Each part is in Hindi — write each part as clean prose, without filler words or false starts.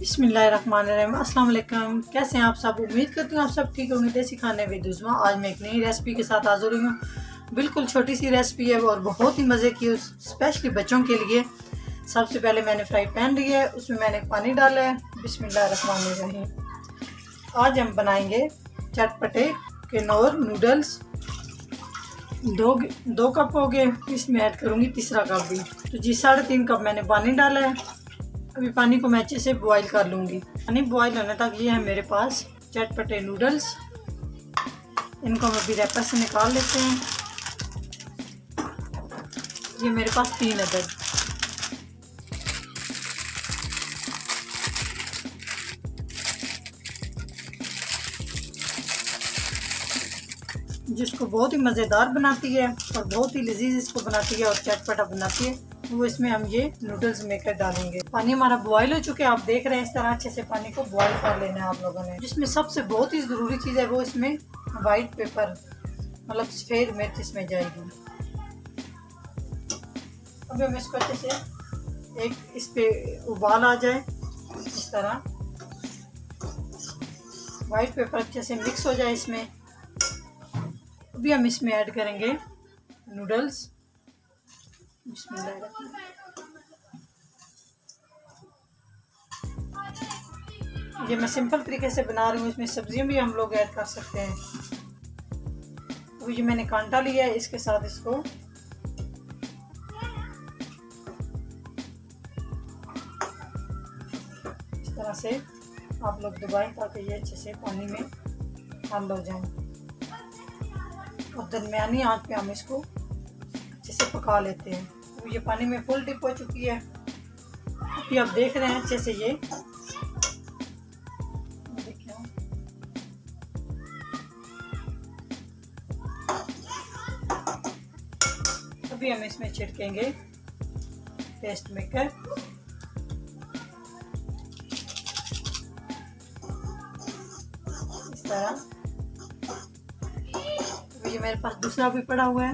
बिस्मिल्लाहिर्रहमानिर्रहीम। अस्सलाम वालेकुम। कैसे हैं आप सब? उम्मीद करती हूँ आप सब ठीक होंगे। देसी खाने विद उस्मा। आज मैं एक नई रेसिपी के साथ हाजिर हुई हूँ। बिल्कुल छोटी सी रेसिपी है और बहुत ही मज़े की, स्पेशली बच्चों के लिए। सबसे पहले मैंने फ्राई पैन लिया है, उसमें मैंने पानी डाला है। बिस्मिल्लाहिर्रहमानिर्रहीम। आज हम बनाएंगे चटपटे किनोर नूडल्स। दो कप हो गए, इसमें ऐड करूँगी तीसरा कप भी। तो जी 3.5 कप मैंने पानी डाला है। अभी पानी को मैं अच्छे से बॉईल कर लूँगी। पानी बॉईल होने तक ये है मेरे पास चटपटे नूडल्स। इनको हम अभी रैपर से निकाल लेते हैं। ये मेरे पास 3 अदद। जिसको बहुत ही मज़ेदार बनाती है और बहुत ही लजीज इसको बनाती है और चटपटा बनाती है, वो इसमें हम ये नूडल्स मेकर डालेंगे। पानी हमारा बॉईल हो चुका है, आप देख रहे हैं। इस तरह अच्छे से पानी को बॉईल कर लेना है आप लोगों ने। जिसमें सबसे बहुत ही ज़रूरी चीज़ है वो इसमें वाइट पेपर, मतलब सफ़ेद मिर्च इसमें जाएगी। अभी हम इसको अच्छे से इस पे उबाल आ जाए, इस तरह वाइट पेपर अच्छे से मिक्स हो जाए इसमें। अभी हम इसमें ऐड करेंगे नूडल्स। ये मैं सिंपल तरीके से बना रही हूँ, इसमें सब्जियां भी हम लोग ऐड कर सकते हैं। तो ये मैंने कांटा लिया है, इसके साथ इसको इस तरह से आप लोग दबाएं ताकि ये अच्छे से पानी में हल हो जाए। और दरमियानी आंच पे हम इसको अच्छे से पका लेते हैं। तो ये पानी में फुल डिप हो चुकी है। अभी आप देख रहे हैं अच्छे से ये देखिए। अभी हम इसमें छिड़केंगे पेस्ट मेकर। इस तरह। ये मेरे पास दूसरा भी पड़ा हुआ है।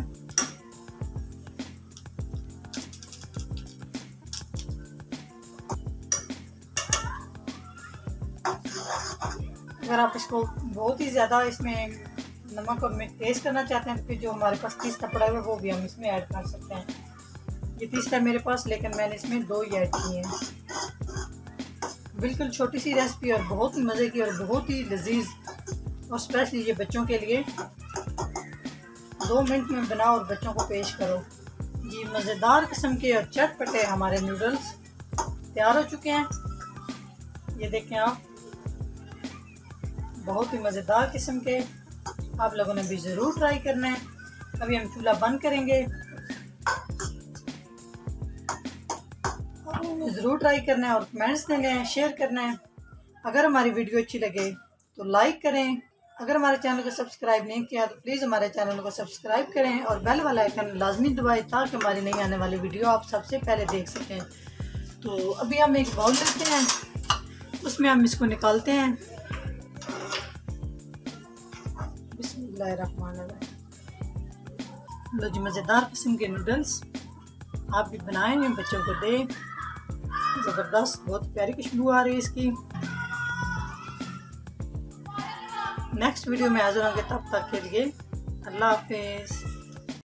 अगर आप इसको बहुत ही ज़्यादा इसमें नमक और मिर्च तेज़ करना चाहते हैं तो फिर जो हमारे पास तीसरा पड़ा हुआ है वो भी हम इसमें ऐड कर सकते हैं। ये तीसरा मेरे पास, लेकिन मैंने इसमें 2 ही ऐड किए हैं। बिल्कुल छोटी सी रेसिपी और बहुत ही मज़े की और बहुत ही लजीज, और स्पेशली ये बच्चों के लिए 2 मिनट में बनाओ और बच्चों को पेश करो। ये मज़ेदार किस्म के और चटपटे हमारे नूडल्स तैयार हो चुके हैं। ये देखें आप, बहुत ही मज़ेदार किस्म के। आप लोगों ने भी ज़रूर ट्राई करना है। अभी हम चूल्हा बंद करेंगे। ज़रूर ट्राई करना है और कमेंट्स देने हैं, शेयर करना है। अगर हमारी वीडियो अच्छी लगे तो लाइक करें। अगर हमारे चैनल को सब्सक्राइब नहीं किया तो प्लीज़ हमारे चैनल को सब्सक्राइब करें और बेल वाला आइकन लाजमी दबाएं ताकि हमारी नई आने वाली वीडियो आप सबसे पहले देख सकें। तो अभी हम एक बाउल लेते हैं, उसमें हम इसको निकालते हैं। बिस्मिल्लाहिर्रहमानिर्रहीम। लो जी, मज़ेदार किस्म के नूडल्स आप भी बनाएं, बच्चों को दें। ज़बरदस्त, बहुत प्यारी खुशबू आ रही है इसकी। नेक्स्ट वीडियो में हाजिर होंगे, तब तक के लिए अल्लाह हाफिज़।